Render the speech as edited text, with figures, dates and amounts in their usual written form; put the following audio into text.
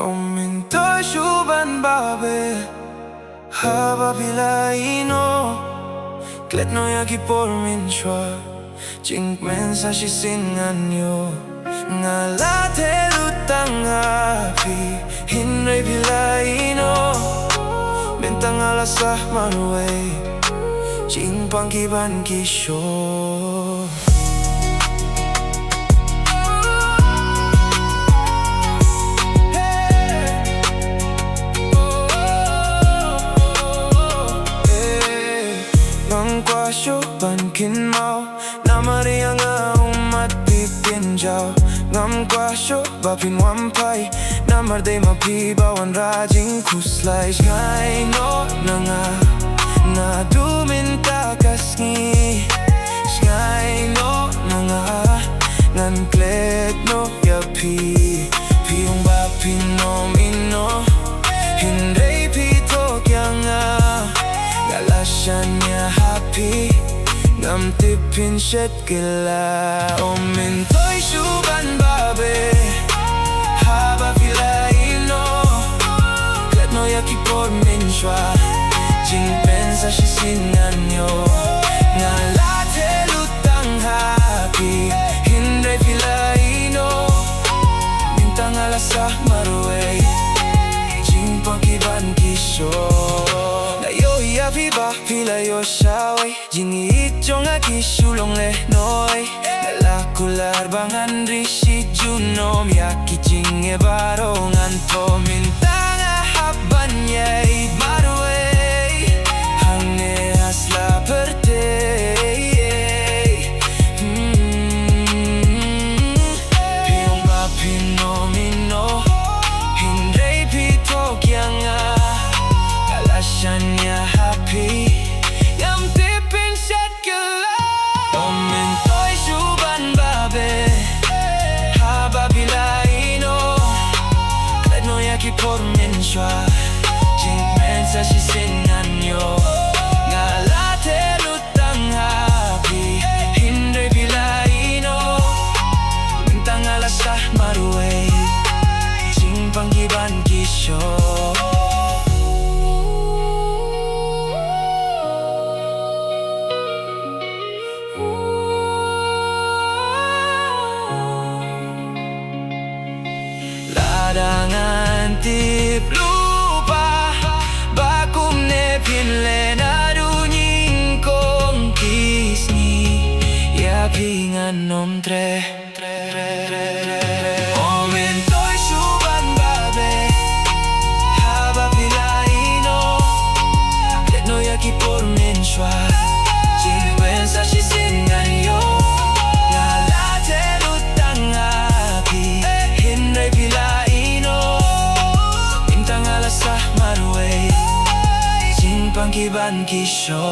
Umintoy shuban babe Haba pilaino Kletno yaki por min shwa Jing mensaje sin anyo Ngalate lutang api Hinray pilaino Bintang alasah marway Jing pangkiban kisyo Kwasyo bankin mau Namari ang umat pipinjaw Ngam kwasyo bapin wampay Namarday mapibawan rajing kuslay Ngay no na nga Nadumin takasngi Ngay no na nga Ngan klet no yapi Piyong bapin no mino Hinday pito kya nga Galasyan niya happy Ngam tipin shet gila Umintoy shuban babe Haba pilaino Klet no yaki por min shwa Jing mensaje sin anyo Ngalate lutang happy Hinray pilaino Bintang alasah marway Jing pangkiban kisyo Viva pila yo shaway Jingi itong aki shulong le noy Nalakular bangan rishi juno Miyaki jinge barongan to Mintanga haban yay marway Hangne asla perte Piyong ba pinomino Hinray pito kyanga Galasyan niya Yam tipin set kila Umintoy shuban babe Haba pilaino Klet no yaki por min shwa Jing mensaje sin anyo Ngalate lutang happy Hinray pilaino Bintang alasah marway Jing pangkiban kisyo Ladangan tip lupa Bakum ne pinle na dunying kong kisni Ya pingan nom tre Umintoy shuban babe Haba pilaino Klet no yaki por min shwa Jing mensaje sin anyo Ngalate lutang api Hinray pilaino Marway Jing pangkiban kisyo